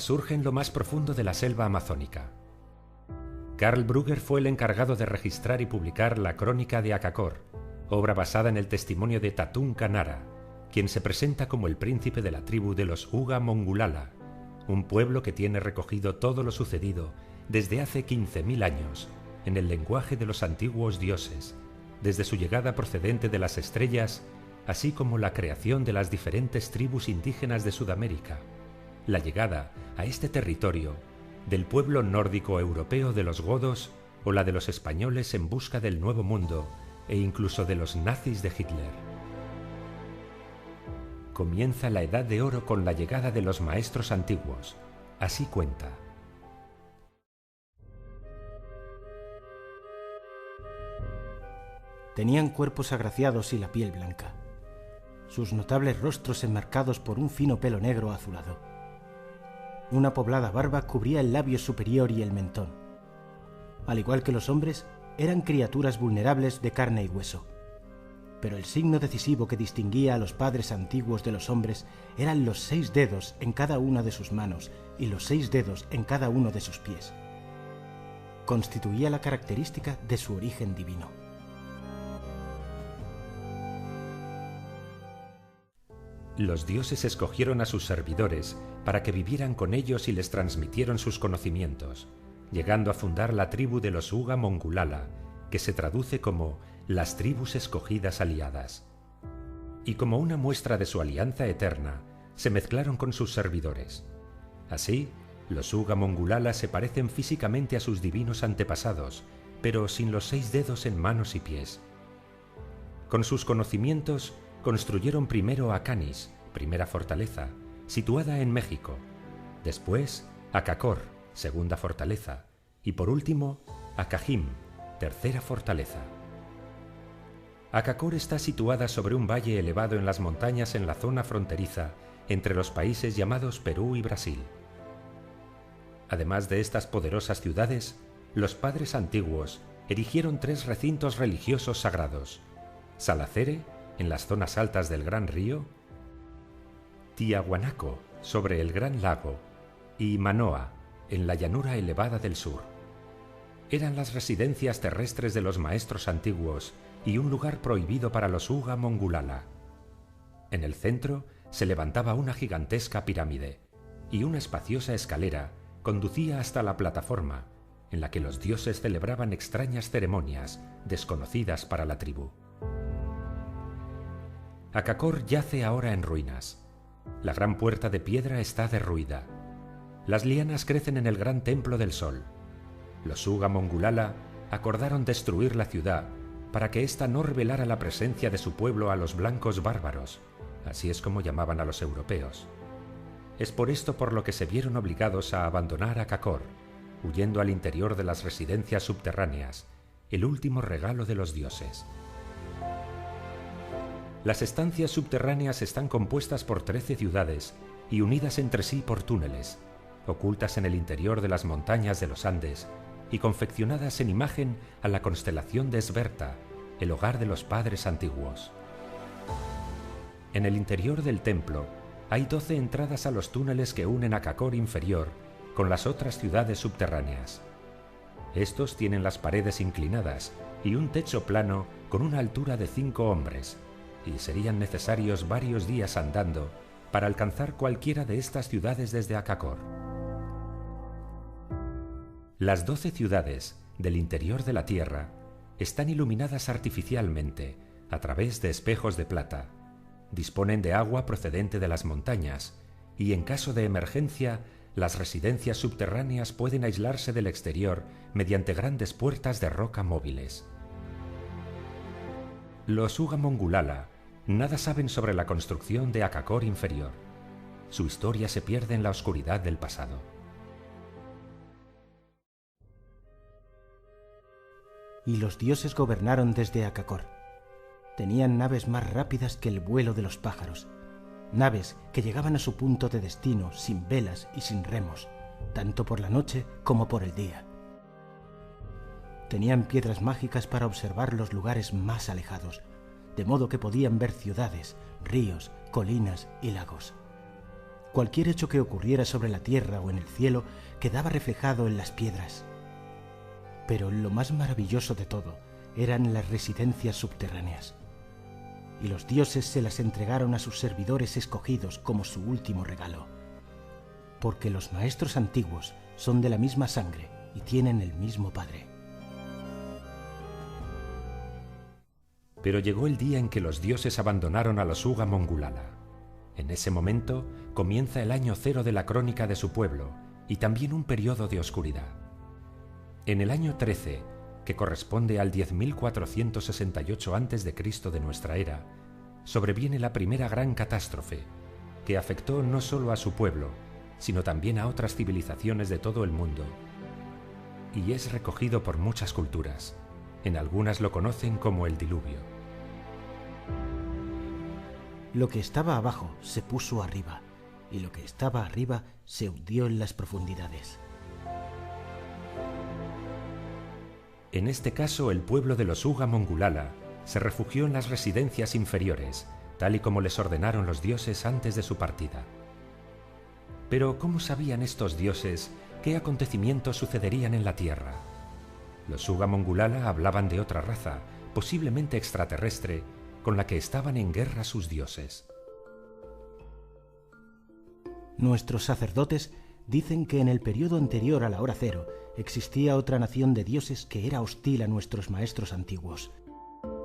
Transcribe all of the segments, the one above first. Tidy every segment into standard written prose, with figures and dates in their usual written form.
surge en lo más profundo de la selva amazónica. Karl Brugger fue el encargado de registrar y publicar la Crónica de Akakor, obra basada en el testimonio de Tatún Kanara, quien se presenta como el príncipe de la tribu de los Uga Mongulala, un pueblo que tiene recogido todo lo sucedido desde hace 15.000 años, en el lenguaje de los antiguos dioses, desde su llegada procedente de las estrellas, así como la creación de las diferentes tribus indígenas de Sudamérica, la llegada a este territorio del pueblo nórdico europeo de los godos o la de los españoles en busca del Nuevo Mundo e incluso de los nazis de Hitler. Comienza la Edad de Oro con la llegada de los maestros antiguos, así cuenta. Tenían cuerpos agraciados y la piel blanca, sus notables rostros enmarcados por un fino pelo negro azulado. Una poblada barba cubría el labio superior y el mentón. Al igual que los hombres, eran criaturas vulnerables de carne y hueso. Pero el signo decisivo que distinguía a los padres antiguos de los hombres eran los 6 dedos en cada una de sus manos y los 6 dedos en cada uno de sus pies. Constituía la característica de su origen divino. Los dioses escogieron a sus servidores para que vivieran con ellos y les transmitieron sus conocimientos, llegando a fundar la tribu de los Uga Mongulala, que se traduce como las tribus escogidas aliadas. Y como una muestra de su alianza eterna, se mezclaron con sus servidores. Así, los Uga Mongulala se parecen físicamente a sus divinos antepasados, pero sin los 6 dedos en manos y pies. Con sus conocimientos, construyeron primero Acanis, primera fortaleza, situada en México, después Akakor, segunda fortaleza, y por último Akajim, tercera fortaleza. Akakor está situada sobre un valle elevado en las montañas en la zona fronteriza entre los países llamados Perú y Brasil. Además de estas poderosas ciudades, los padres antiguos erigieron 3 recintos religiosos sagrados: Salacere, en las zonas altas del Gran Río, Tiahuanaco, sobre el Gran Lago, y Manoa, en la llanura elevada del sur. Eran las residencias terrestres de los maestros antiguos y un lugar prohibido para los Uga Mongulala. En el centro se levantaba una gigantesca pirámide, y una espaciosa escalera conducía hasta la plataforma, en la que los dioses celebraban extrañas ceremonias desconocidas para la tribu. Akakor yace ahora en ruinas. La gran puerta de piedra está derruida. Las lianas crecen en el gran templo del sol. Los Uga Mongulala acordaron destruir la ciudad para que ésta no revelara la presencia de su pueblo a los blancos bárbaros, así es como llamaban a los europeos. Es por esto por lo que se vieron obligados a abandonar Akakor, huyendo al interior de las residencias subterráneas, el último regalo de los dioses. Las estancias subterráneas están compuestas por 13 ciudades y unidas entre sí por túneles, ocultas en el interior de las montañas de los Andes y confeccionadas en imagen a la constelación de Sberta, el hogar de los padres antiguos. En el interior del templo hay 12 entradas a los túneles que unen Akakor inferior con las otras ciudades subterráneas. Estos tienen las paredes inclinadas y un techo plano con una altura de 5 hombres, y serían necesarios varios días andando para alcanzar cualquiera de estas ciudades desde Akakor. Las 12 ciudades del interior de la Tierra están iluminadas artificialmente a través de espejos de plata, disponen de agua procedente de las montañas y en caso de emergencia las residencias subterráneas pueden aislarse del exterior mediante grandes puertas de roca móviles. Los Uga Mongulala nada saben sobre la construcción de Akakor inferior. Su historia se pierde en la oscuridad del pasado. Y los dioses gobernaron desde Akakor. Tenían naves más rápidas que el vuelo de los pájaros, naves que llegaban a su punto de destino sin velas y sin remos, tanto por la noche como por el día. Tenían piedras mágicas para observar los lugares más alejados, de modo que podían ver ciudades, ríos, colinas y lagos. Cualquier hecho que ocurriera sobre la tierra o en el cielo quedaba reflejado en las piedras. Pero lo más maravilloso de todo eran las residencias subterráneas. Y los dioses se las entregaron a sus servidores escogidos como su último regalo. Porque los maestros antiguos son de la misma sangre y tienen el mismo padre. Pero llegó el día en que los dioses abandonaron a los Uga Mongulala. En ese momento comienza el año cero de la crónica de su pueblo y también un periodo de oscuridad. En el año 13, que corresponde al 10.468 a.C. de nuestra era, sobreviene la primera gran catástrofe, que afectó no solo a su pueblo, sino también a otras civilizaciones de todo el mundo, y es recogido por muchas culturas. En algunas lo conocen como el diluvio. Lo que estaba abajo se puso arriba, y lo que estaba arriba se hundió en las profundidades. En este caso, el pueblo de los Uga Mongulala se refugió en las residencias inferiores, tal y como les ordenaron los dioses antes de su partida. Pero, ¿cómo sabían estos dioses qué acontecimientos sucederían en la Tierra? Los Uga Mongulala hablaban de otra raza, posiblemente extraterrestre, con la que estaban en guerra sus dioses. Nuestros sacerdotes dicen que en el periodo anterior a la hora cero existía otra nación de dioses que era hostil a nuestros maestros antiguos.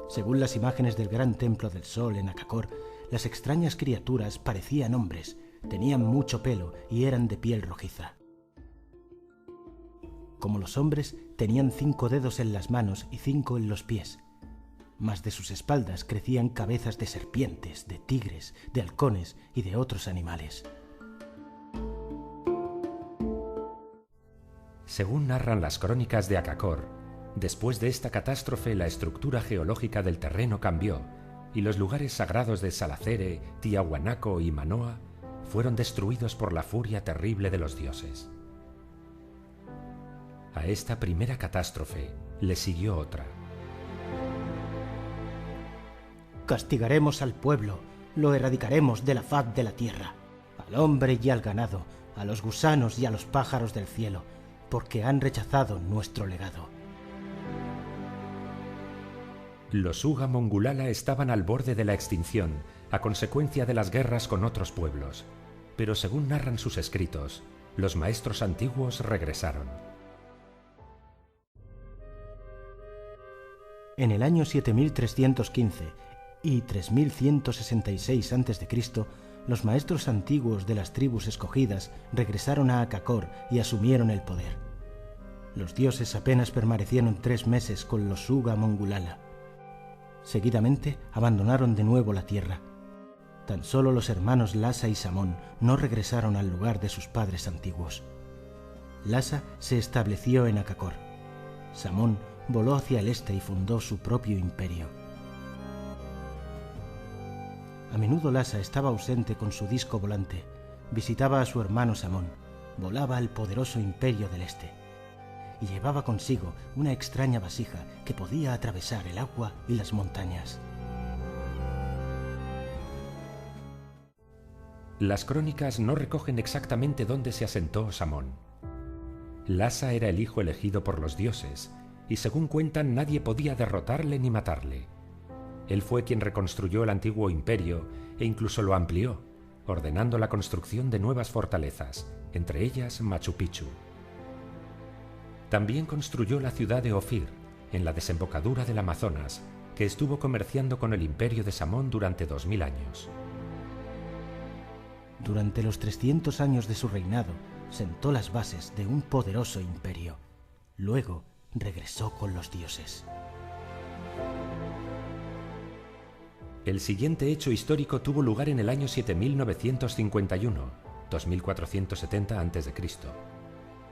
Según las imágenes del gran templo del sol en Akakor, las extrañas criaturas parecían hombres, tenían mucho pelo y eran de piel rojiza. Como los hombres, tenían 5 dedos en las manos y 5 en los pies. Mas de sus espaldas crecían cabezas de serpientes, de tigres, de halcones y de otros animales. Según narran las crónicas de Akakor, después de esta catástrofe la estructura geológica del terreno cambió y los lugares sagrados de Salacere, Tiahuanaco y Manoa fueron destruidos por la furia terrible de los dioses. A esta primera catástrofe le siguió otra. Castigaremos al pueblo, lo erradicaremos de la faz de la tierra, al hombre y al ganado, a los gusanos y a los pájaros del cielo, porque han rechazado nuestro legado. Los Uga Mongulala estaban al borde de la extinción a consecuencia de las guerras con otros pueblos, pero según narran sus escritos, los maestros antiguos regresaron. En el año 7315 y 3166 a.C., los maestros antiguos de las tribus escogidas regresaron a Akakor y asumieron el poder. Los dioses apenas permanecieron 3 meses con los Uga Mongulala. Seguidamente abandonaron de nuevo la tierra. Tan solo los hermanos Lhasa y Samón no regresaron al lugar de sus padres antiguos. Lhasa se estableció en Akakor. Samón voló hacia el este y fundó su propio imperio. A menudo Lhasa estaba ausente con su disco volante, visitaba a su hermano Samón, volaba al poderoso imperio del este y llevaba consigo una extraña vasija que podía atravesar el agua y las montañas. Las crónicas no recogen exactamente dónde se asentó Samón. Lhasa era el hijo elegido por los dioses, y según cuentan nadie podía derrotarle ni matarle. Él fue quien reconstruyó el antiguo imperio e incluso lo amplió, ordenando la construcción de nuevas fortalezas, entre ellas Machu Picchu. También construyó la ciudad de Ofir, en la desembocadura del Amazonas, que estuvo comerciando con el imperio de Samón durante 2000 años. Durante los 300 años de su reinado, sentó las bases de un poderoso imperio. Luego regresó con los dioses. El siguiente hecho histórico tuvo lugar en el año 7951, 2470 a.C.,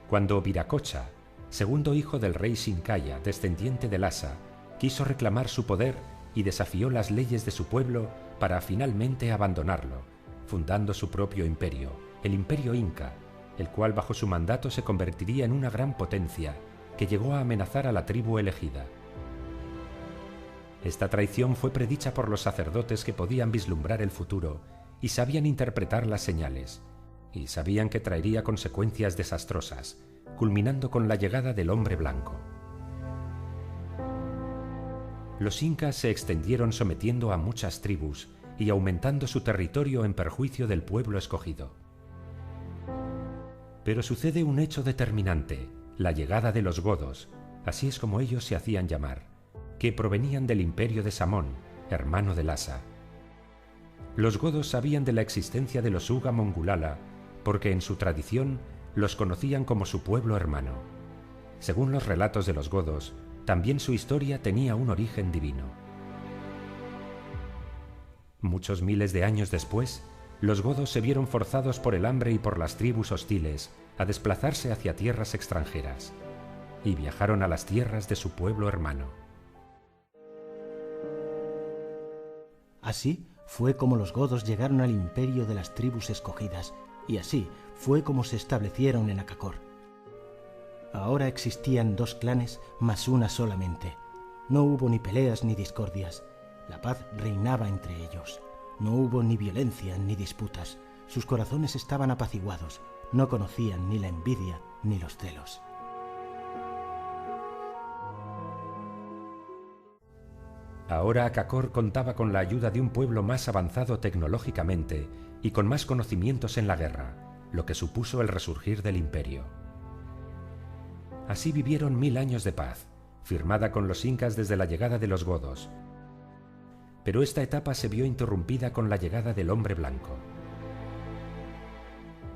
cuando Viracocha, segundo hijo del rey Shinkaya, descendiente de Lhasa, quiso reclamar su poder y desafió las leyes de su pueblo para finalmente abandonarlo, fundando su propio imperio, el Imperio Inca, el cual bajo su mandato se convertiría en una gran potencia que llegó a amenazar a la tribu elegida. Esta traición fue predicha por los sacerdotes que podían vislumbrar el futuro y sabían interpretar las señales, y sabían que traería consecuencias desastrosas, culminando con la llegada del hombre blanco. Los incas se extendieron sometiendo a muchas tribus y aumentando su territorio en perjuicio del pueblo escogido. Pero sucede un hecho determinante, la llegada de los godos, así es como ellos se hacían llamar, que provenían del imperio de Samón, hermano de Lhasa. Los godos sabían de la existencia de los Uga Mongulala porque en su tradición los conocían como su pueblo hermano. Según los relatos de los godos, también su historia tenía un origen divino. Muchos miles de años después, los godos se vieron forzados por el hambre y por las tribus hostiles a desplazarse hacia tierras extranjeras, y viajaron a las tierras de su pueblo hermano. Así fue como los godos llegaron al imperio de las tribus escogidas, y así fue como se establecieron en Akakor. Ahora existían 2 clanes más una solamente. No hubo ni peleas ni discordias. La paz reinaba entre ellos. No hubo ni violencia ni disputas. Sus corazones estaban apaciguados. No conocían ni la envidia ni los celos. Ahora Akakor contaba con la ayuda de un pueblo más avanzado tecnológicamente y con más conocimientos en la guerra, lo que supuso el resurgir del imperio. Así vivieron 1000 años de paz, firmada con los incas desde la llegada de los godos. Pero esta etapa se vio interrumpida con la llegada del hombre blanco.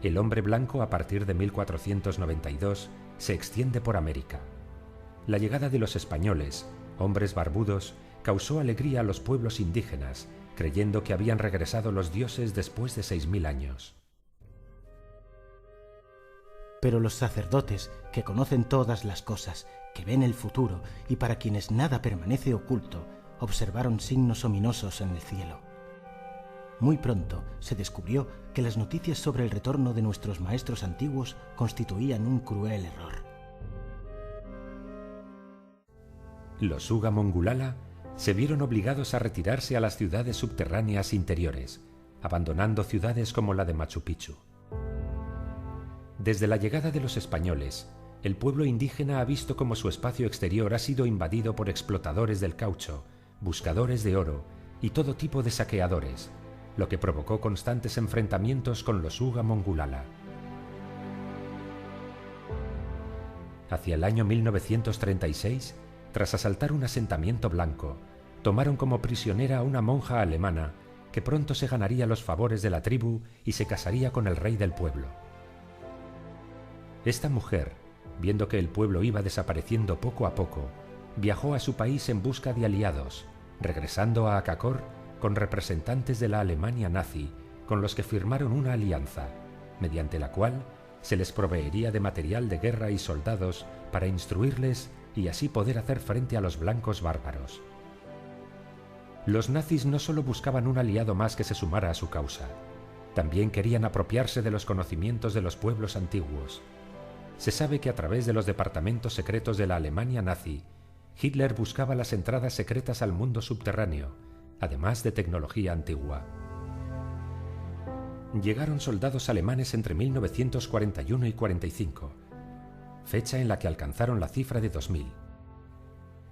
El hombre blanco, a partir de 1492, se extiende por América. La llegada de los españoles, hombres barbudos, causó alegría a los pueblos indígenas, creyendo que habían regresado los dioses después de 6000 años. Pero los sacerdotes, que conocen todas las cosas, que ven el futuro y para quienes nada permanece oculto, observaron signos ominosos en el cielo. Muy pronto se descubrió que las noticias sobre el retorno de nuestros maestros antiguos constituían un cruel error. Los Uga Mongulala se vieron obligados a retirarse a las ciudades subterráneas interiores, abandonando ciudades como la de Machu Picchu. Desde la llegada de los españoles, el pueblo indígena ha visto cómo su espacio exterior ha sido invadido por explotadores del caucho, buscadores de oro y todo tipo de saqueadores, lo que provocó constantes enfrentamientos con los Uga Mongulala. Hacia el año 1936, tras asaltar un asentamiento blanco, tomaron como prisionera a una monja alemana que pronto se ganaría los favores de la tribu y se casaría con el rey del pueblo. Esta mujer, viendo que el pueblo iba desapareciendo poco a poco, viajó a su país en busca de aliados, regresando a Akakor con representantes de la Alemania nazi, con los que firmaron una alianza, mediante la cual se les proveería de material de guerra y soldados para instruirles y así poder hacer frente a los blancos bárbaros. Los nazis no solo buscaban un aliado más que se sumara a su causa, también querían apropiarse de los conocimientos de los pueblos antiguos. Se sabe que a través de los departamentos secretos de la Alemania nazi, Hitler buscaba las entradas secretas al mundo subterráneo, además de tecnología antigua. Llegaron soldados alemanes entre 1941 y 45, fecha en la que alcanzaron la cifra de 2000.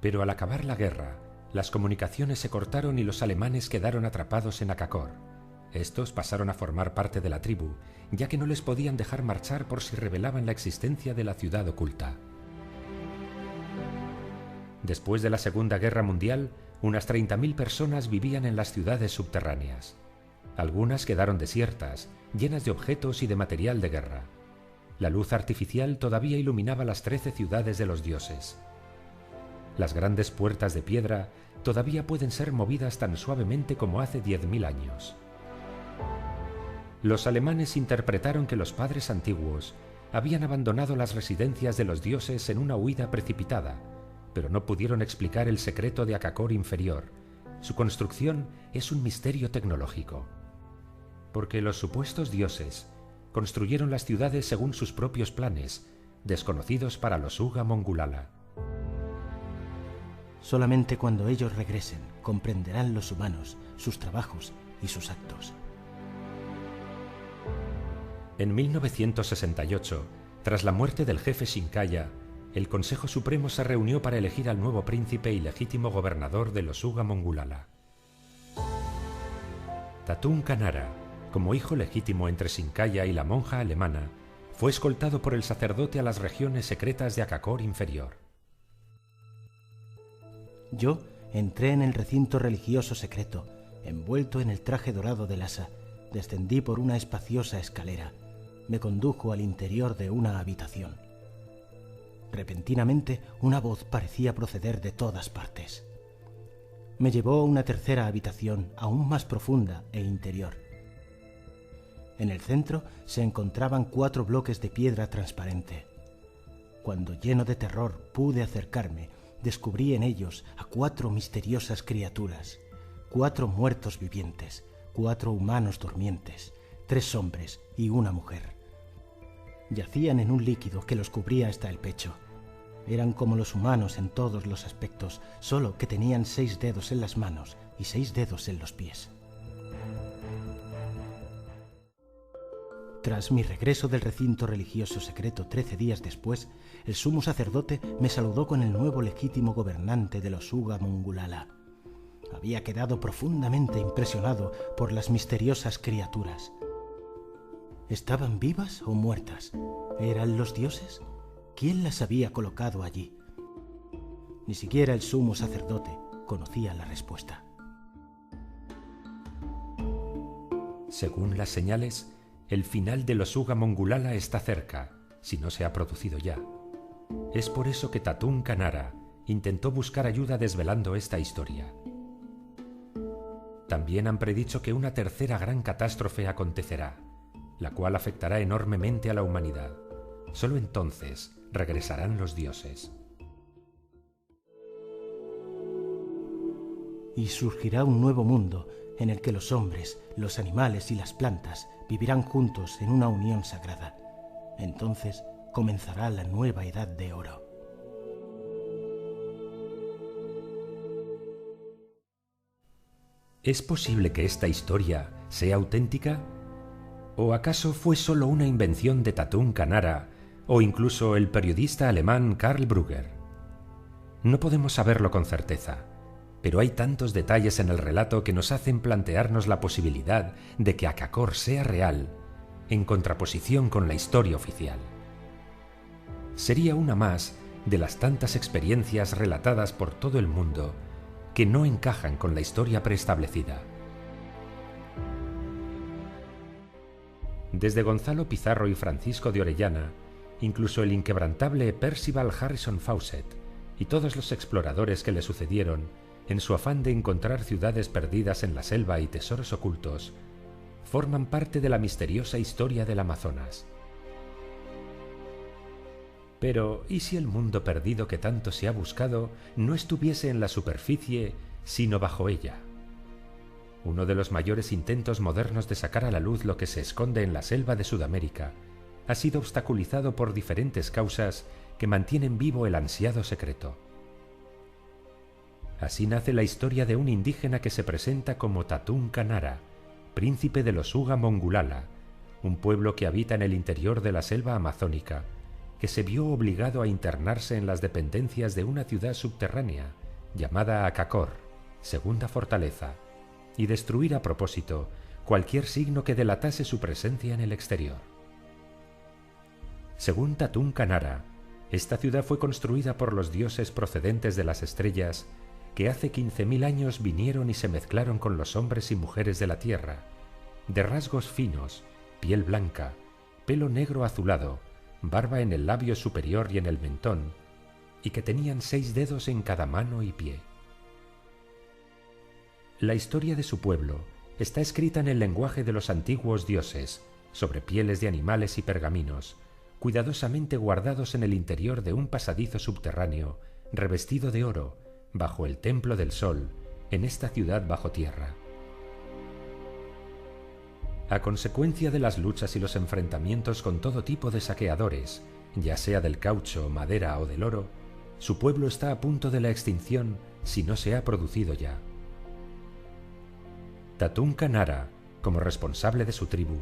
Pero al acabar la guerra, las comunicaciones se cortaron y los alemanes quedaron atrapados en Akakor. Estos pasaron a formar parte de la tribu, ya que no les podían dejar marchar por si revelaban la existencia de la ciudad oculta. Después de la Segunda Guerra Mundial, unas 30.000 personas vivían en las ciudades subterráneas. Algunas quedaron desiertas, llenas de objetos y de material de guerra. La luz artificial todavía iluminaba las 13 ciudades de los dioses. Las grandes puertas de piedra todavía pueden ser movidas tan suavemente como hace 10.000 años. Los alemanes interpretaron que los padres antiguos habían abandonado las residencias de los dioses en una huida precipitada, pero no pudieron explicar el secreto de Akakor inferior. Su construcción es un misterio tecnológico. Porque los supuestos dioses construyeron las ciudades según sus propios planes, desconocidos para los Uga Mongulala. Solamente cuando ellos regresen comprenderán los humanos sus trabajos y sus actos. En 1968, tras la muerte del jefe Shinkaya, el Consejo Supremo se reunió para elegir al nuevo príncipe y legítimo gobernador de los Uga Mongulala. Tatún Kanara, como hijo legítimo entre Shinkaya y la monja alemana, fue escoltado por el sacerdote a las regiones secretas de Akakor inferior. Yo entré en el recinto religioso secreto, envuelto en el traje dorado del asa, descendí por una espaciosa escalera. Me condujo al interior de una habitación. Repentinamente, una voz parecía proceder de todas partes. Me llevó a una tercera habitación, aún más profunda e interior. En el centro se encontraban 4 bloques de piedra transparente. Cuando, lleno de terror, pude acercarme, descubrí en ellos a 4 misteriosas criaturas, 4 muertos vivientes, 4 humanos durmientes, 3 hombres y una mujer. Yacían en un líquido que los cubría hasta el pecho. Eran como los humanos en todos los aspectos, solo que tenían 6 dedos en las manos y 6 dedos en los pies. Tras mi regreso del recinto religioso secreto 13 días después, el sumo sacerdote me saludó con el nuevo legítimo gobernante de los Uga Mongulala. Había quedado profundamente impresionado por las misteriosas criaturas. ¿Estaban vivas o muertas? ¿Eran los dioses? ¿Quién las había colocado allí? Ni siquiera el sumo sacerdote conocía la respuesta. Según las señales, el final de los Uga Mongulala está cerca, si no se ha producido ya. Es por eso que Tatún Kanara intentó buscar ayuda desvelando esta historia. También han predicho que una tercera gran catástrofe acontecerá, la cual afectará enormemente a la humanidad. Solo entonces regresarán los dioses. Y surgirá un nuevo mundo en el que los hombres, los animales y las plantas vivirán juntos en una unión sagrada. Entonces comenzará la nueva edad de oro. ¿Es posible que esta historia sea auténtica? ¿O acaso fue solo una invención de Tatún Kanara o incluso el periodista alemán Karl Brugger? No podemos saberlo con certeza, pero hay tantos detalles en el relato que nos hacen plantearnos la posibilidad de que Akakor sea real, en contraposición con la historia oficial. Sería una más de las tantas experiencias relatadas por todo el mundo que no encajan con la historia preestablecida. Desde Gonzalo Pizarro y Francisco de Orellana, incluso el inquebrantable Percival Harrison Fawcett y todos los exploradores que le sucedieron, en su afán de encontrar ciudades perdidas en la selva y tesoros ocultos, forman parte de la misteriosa historia del Amazonas. Pero, ¿y si el mundo perdido que tanto se ha buscado no estuviese en la superficie, sino bajo ella? Uno de los mayores intentos modernos de sacar a la luz lo que se esconde en la selva de Sudamérica ha sido obstaculizado por diferentes causas que mantienen vivo el ansiado secreto. Así nace la historia de un indígena que se presenta como Tatún Kanara, príncipe de los Uga Mongulala, un pueblo que habita en el interior de la selva amazónica, que se vio obligado a internarse en las dependencias de una ciudad subterránea llamada Akakor, segunda fortaleza, y destruir a propósito cualquier signo que delatase su presencia en el exterior. Según Tatún Kanara, esta ciudad fue construida por los dioses procedentes de las estrellas que hace 15.000 años vinieron y se mezclaron con los hombres y mujeres de la tierra, de rasgos finos, piel blanca, pelo negro azulado, barba en el labio superior y en el mentón, y que tenían 6 dedos en cada mano y pie. La historia de su pueblo está escrita en el lenguaje de los antiguos dioses, sobre pieles de animales y pergaminos, cuidadosamente guardados en el interior de un pasadizo subterráneo, revestido de oro, bajo el templo del sol, en esta ciudad bajo tierra. A consecuencia de las luchas y los enfrentamientos con todo tipo de saqueadores, ya sea del caucho, madera o del oro, su pueblo está a punto de la extinción si no se ha producido ya. Tatún Kanara, como responsable de su tribu,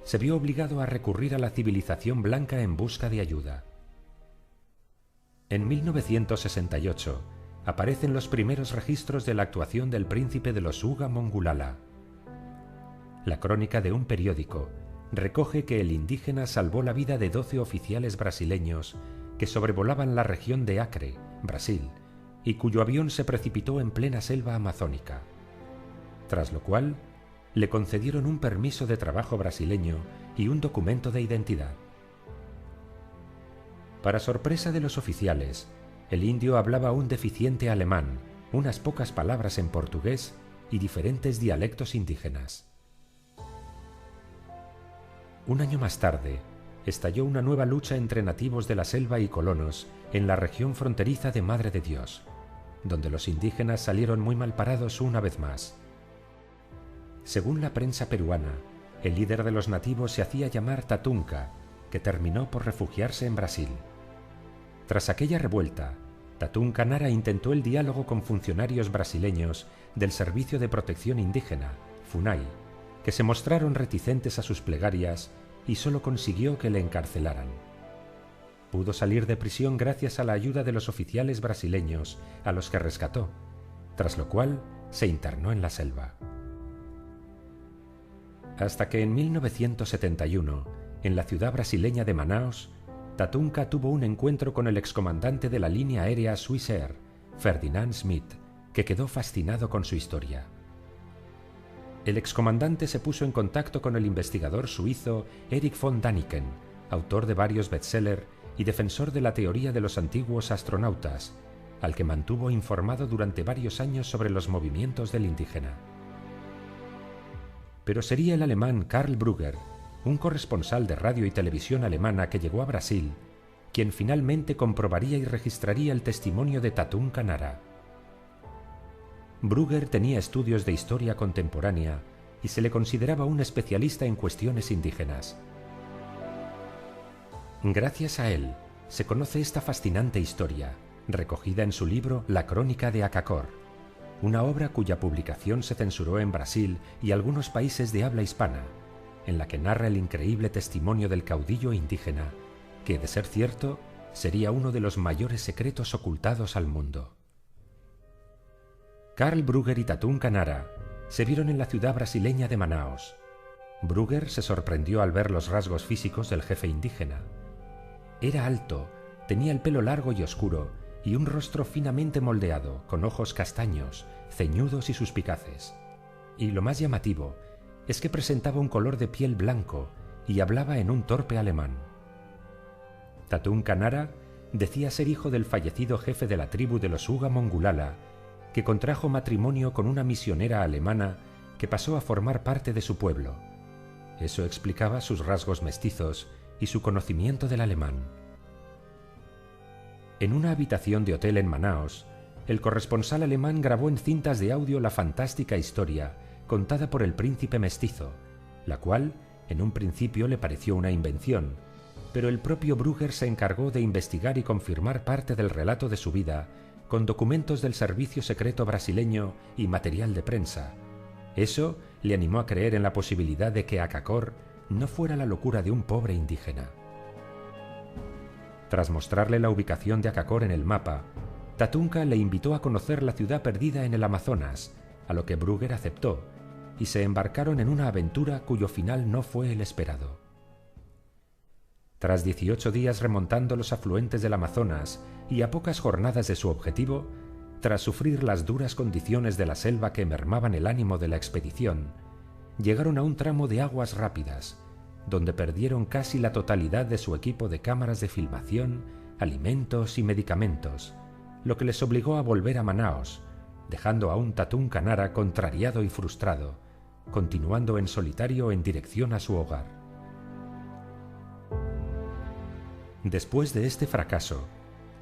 se vio obligado a recurrir a la civilización blanca en busca de ayuda. En 1968 aparecen los primeros registros de la actuación del príncipe de los Uga Mongulala. La crónica de un periódico recoge que el indígena salvó la vida de 12 oficiales brasileños que sobrevolaban la región de Acre, Brasil, y cuyo avión se precipitó en plena selva amazónica, tras lo cual le concedieron un permiso de trabajo brasileño y un documento de identidad. Para sorpresa de los oficiales, el indio hablaba un deficiente alemán, unas pocas palabras en portugués y diferentes dialectos indígenas. Un año más tarde, estalló una nueva lucha entre nativos de la selva y colonos en la región fronteriza de Madre de Dios, donde los indígenas salieron muy mal parados una vez más. Según la prensa peruana, el líder de los nativos se hacía llamar Tatunka, que terminó por refugiarse en Brasil. Tras aquella revuelta, Tatunka Nara intentó el diálogo con funcionarios brasileños del Servicio de Protección Indígena, FUNAI, que se mostraron reticentes a sus plegarias y solo consiguió que le encarcelaran. Pudo salir de prisión gracias a la ayuda de los oficiales brasileños, a los que rescató, tras lo cual se internó en la selva. Hasta que en 1971, en la ciudad brasileña de Manaos, Tatunka tuvo un encuentro con el excomandante de la línea aérea Swissair, Ferdinand Smith, que quedó fascinado con su historia. El excomandante se puso en contacto con el investigador suizo Erich von Däniken, autor de varios bestsellers y defensor de la teoría de los antiguos astronautas, al que mantuvo informado durante varios años sobre los movimientos del indígena. Pero sería el alemán Karl Brugger, un corresponsal de radio y televisión alemana que llegó a Brasil, quien finalmente comprobaría y registraría el testimonio de Tatunka Nara. Brugger tenía estudios de historia contemporánea y se le consideraba un especialista en cuestiones indígenas. Gracias a él, se conoce esta fascinante historia, recogida en su libro La Crónica de Acacor, una obra cuya publicación se censuró en Brasil y algunos países de habla hispana, en la que narra el increíble testimonio del caudillo indígena, que, de ser cierto, sería uno de los mayores secretos ocultados al mundo. Karl Brugger y Tatunka Nara se vieron en la ciudad brasileña de Manaos. Brugger se sorprendió al ver los rasgos físicos del jefe indígena. Era alto, tenía el pelo largo y oscuro y un rostro finamente moldeado, con ojos castaños, ceñudos y suspicaces. Y lo más llamativo es que presentaba un color de piel blanco y hablaba en un torpe alemán. Tatunka Nara decía ser hijo del fallecido jefe de la tribu de los Uga Mongulala, que contrajo matrimonio con una misionera alemana que pasó a formar parte de su pueblo. Eso explicaba sus rasgos mestizos y su conocimiento del alemán. En una habitación de hotel en Manaos, el corresponsal alemán grabó en cintas de audio la fantástica historia contada por el príncipe mestizo, la cual en un principio le pareció una invención, pero el propio Brugger se encargó de investigar y confirmar parte del relato de su vida con documentos del servicio secreto brasileño y material de prensa. Eso le animó a creer en la posibilidad de que Acacor no fuera la locura de un pobre indígena. Tras mostrarle la ubicación de Acacor en el mapa, Tatunka le invitó a conocer la ciudad perdida en el Amazonas, a lo que Brugger aceptó, y se embarcaron en una aventura cuyo final no fue el esperado. Tras 18 días remontando los afluentes del Amazonas y a pocas jornadas de su objetivo, tras sufrir las duras condiciones de la selva que mermaban el ánimo de la expedición, llegaron a un tramo de aguas rápidas, donde perdieron casi la totalidad de su equipo de cámaras de filmación, alimentos y medicamentos, lo que les obligó a volver a Manaos, dejando a un Tatunka Nara contrariado y frustrado, continuando en solitario en dirección a su hogar. Después de este fracaso,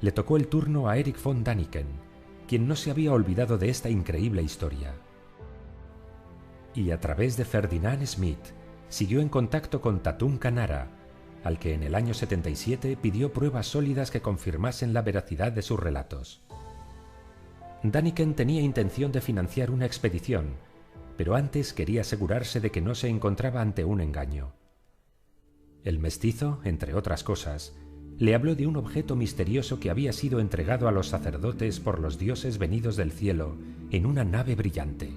le tocó el turno a Erich von Däniken, quien no se había olvidado de esta increíble historia. Y a través de Ferdinand Smith, siguió en contacto con Tatunka Nara, al que en el año 77 pidió pruebas sólidas que confirmasen la veracidad de sus relatos. Däniken tenía intención de financiar una expedición, pero antes quería asegurarse de que no se encontraba ante un engaño. El mestizo, entre otras cosas, le habló de un objeto misterioso que había sido entregado a los sacerdotes por los dioses venidos del cielo en una nave brillante.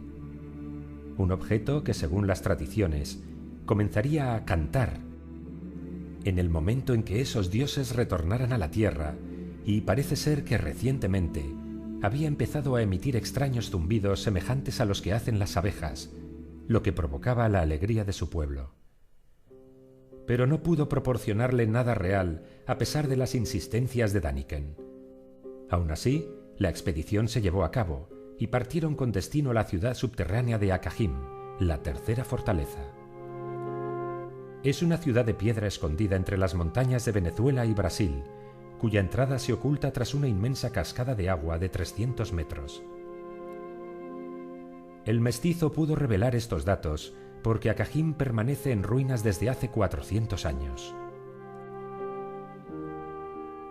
Un objeto que, según las tradiciones, comenzaría a cantar en el momento en que esos dioses retornaran a la tierra, y parece ser que recientemente había empezado a emitir extraños zumbidos semejantes a los que hacen las abejas, lo que provocaba la alegría de su pueblo. Pero no pudo proporcionarle nada real a pesar de las insistencias de Däniken. Aún así, la expedición se llevó a cabo y partieron con destino a la ciudad subterránea de Akahim, la tercera fortaleza. Es una ciudad de piedra escondida entre las montañas de Venezuela y Brasil, cuya entrada se oculta tras una inmensa cascada de agua de 300 metros. El mestizo pudo revelar estos datos porque Akahim permanece en ruinas desde hace 400 años.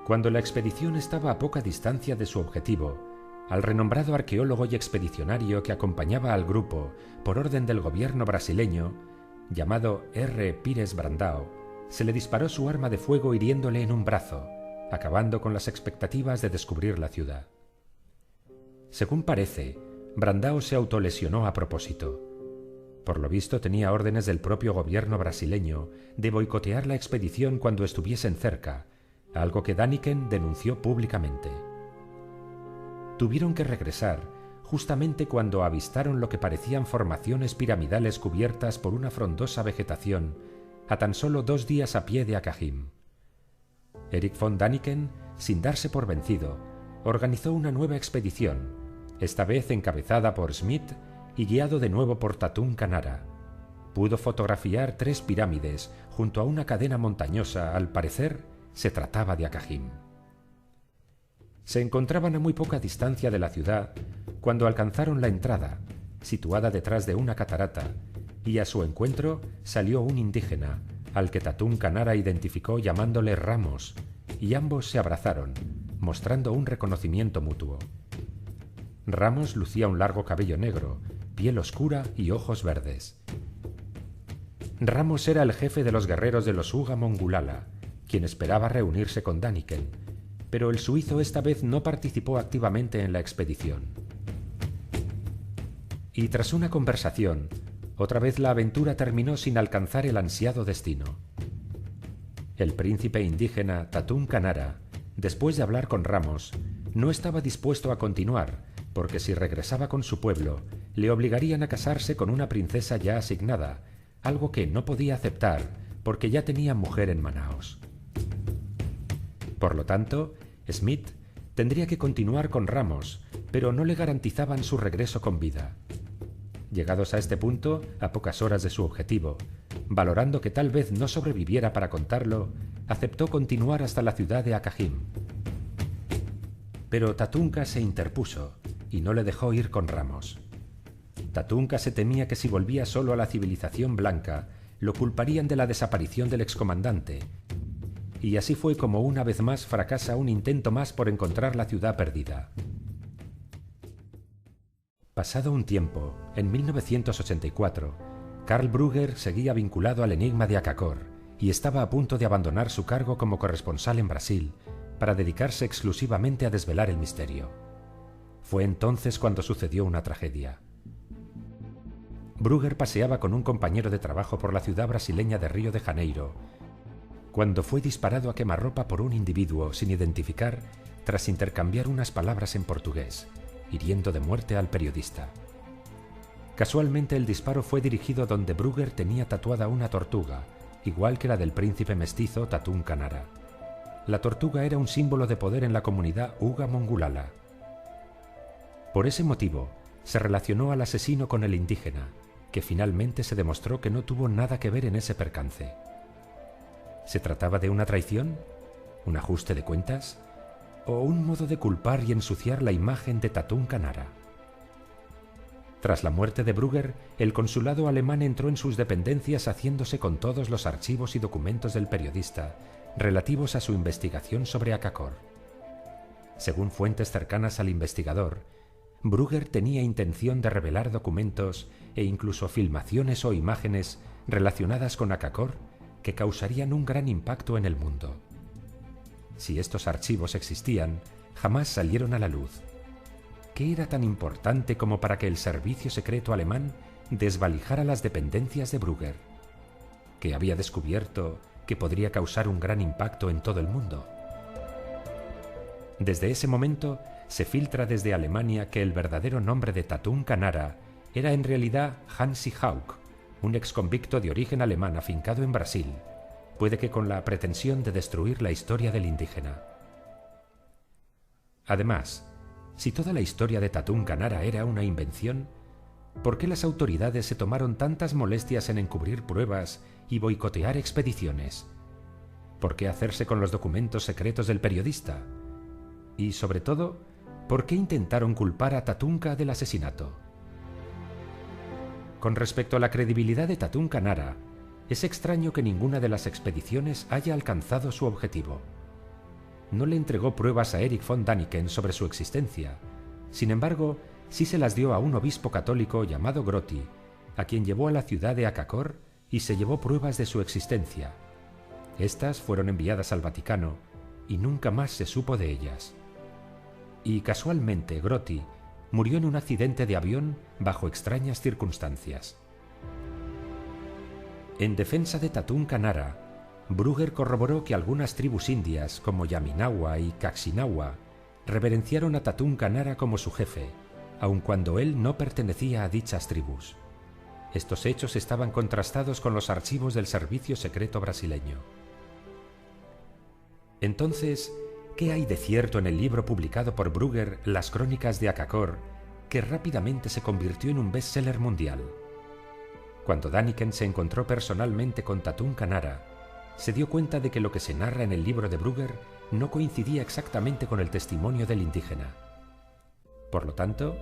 Cuando la expedición estaba a poca distancia de su objetivo, al renombrado arqueólogo y expedicionario que acompañaba al grupo por orden del gobierno brasileño, llamado R. Pires Brandão, se le disparó su arma de fuego hiriéndole en un brazo, acabando con las expectativas de descubrir la ciudad. Según parece, Brandão se autolesionó a propósito. Por lo visto tenía órdenes del propio gobierno brasileño de boicotear la expedición cuando estuviesen cerca, algo que Däniken denunció públicamente. Tuvieron que regresar justamente cuando avistaron lo que parecían formaciones piramidales cubiertas por una frondosa vegetación a tan solo 2 días a pie de Akahim. Erik von Däniken, sin darse por vencido, organizó una nueva expedición, esta vez encabezada por Smith y guiado de nuevo por Tatún Canara. Pudo fotografiar 3 pirámides junto a una cadena montañosa. Al parecer, se trataba de Akahim. Se encontraban a muy poca distancia de la ciudad cuando alcanzaron la entrada, situada detrás de una catarata, y a su encuentro salió un indígena, al que Tatún Canara identificó llamándole Ramos, y ambos se abrazaron, mostrando un reconocimiento mutuo. Ramos lucía un largo cabello negro, piel oscura y ojos verdes. Ramos era el jefe de los guerreros de los Uga Mongulala, quien esperaba reunirse con Däniken, pero el suizo esta vez no participó activamente en la expedición. Y tras una conversación, otra vez la aventura terminó sin alcanzar el ansiado destino. El príncipe indígena Tatún Canara, después de hablar con Ramos, no estaba dispuesto a continuar, porque si regresaba con su pueblo, le obligarían a casarse con una princesa ya asignada, algo que no podía aceptar porque ya tenía mujer en Manaos. Por lo tanto, Smith tendría que continuar con Ramos, pero no le garantizaban su regreso con vida. Llegados a este punto, a pocas horas de su objetivo, valorando que tal vez no sobreviviera para contarlo, aceptó continuar hasta la ciudad de Akahim. Pero Tatunka se interpuso y no le dejó ir con Ramos. Tatunka se temía que si volvía solo a la civilización blanca, lo culparían de la desaparición del excomandante, y así fue como una vez más fracasa un intento más por encontrar la ciudad perdida. Pasado un tiempo, en 1984, Karl Brugger seguía vinculado al enigma de Akakor y estaba a punto de abandonar su cargo como corresponsal en Brasil para dedicarse exclusivamente a desvelar el misterio. Fue entonces cuando sucedió una tragedia. Brugger paseaba con un compañero de trabajo por la ciudad brasileña de Río de Janeiro, cuando fue disparado a quemarropa por un individuo sin identificar tras intercambiar unas palabras en portugués, hiriendo de muerte al periodista. Casualmente el disparo fue dirigido donde Brugger tenía tatuada una tortuga, igual que la del príncipe mestizo Tatún Canara. La tortuga era un símbolo de poder en la comunidad Uga Mongulala. Por ese motivo, se relacionó al asesino con el indígena, que finalmente se demostró que no tuvo nada que ver en ese percance. ¿Se trataba de una traición? ¿Un ajuste de cuentas? ¿O un modo de culpar y ensuciar la imagen de Tatún Canara? Tras la muerte de Brugger, el consulado alemán entró en sus dependencias haciéndose con todos los archivos y documentos del periodista relativos a su investigación sobre Akakor. Según fuentes cercanas al investigador, Brugger tenía intención de revelar documentos e incluso filmaciones o imágenes relacionadas con Akakor que causarían un gran impacto en el mundo. Si estos archivos existían, jamás salieron a la luz. ¿Qué era tan importante como para que el servicio secreto alemán desvalijara las dependencias de Brugger? ¿Qué había descubierto que podría causar un gran impacto en todo el mundo? Desde ese momento se filtra desde Alemania que el verdadero nombre de Tatún Canara era en realidad Hansi Hauck, un exconvicto de origen alemán afincado en Brasil, puede que con la pretensión de destruir la historia del indígena. Además, si toda la historia de Tatún Canara era una invención, ¿por qué las autoridades se tomaron tantas molestias en encubrir pruebas y boicotear expediciones? ¿Por qué hacerse con los documentos secretos del periodista? Y, sobre todo, ¿por qué intentaron culpar a Tatunka del asesinato? Con respecto a la credibilidad de Tatún Canara, es extraño que ninguna de las expediciones haya alcanzado su objetivo. No le entregó pruebas a Erich von Däniken sobre su existencia. Sin embargo, sí se las dio a un obispo católico llamado Grotti, a quien llevó a la ciudad de Akakor y se llevó pruebas de su existencia. Estas fueron enviadas al Vaticano y nunca más se supo de ellas. Y casualmente Grotti murió en un accidente de avión bajo extrañas circunstancias. En defensa de Tatún Canara, Brugger corroboró que algunas tribus indias como Yaminawa y Kaxinawa reverenciaron a Tatún Canara como su jefe, aun cuando él no pertenecía a dichas tribus. Estos hechos estaban contrastados con los archivos del servicio secreto brasileño. Entonces, ¿qué hay de cierto en el libro publicado por Brugger, Las Crónicas de Akakor, que rápidamente se convirtió en un bestseller mundial? Cuando Däniken se encontró personalmente con Tatún Canara, se dio cuenta de que lo que se narra en el libro de Brugger no coincidía exactamente con el testimonio del indígena. Por lo tanto,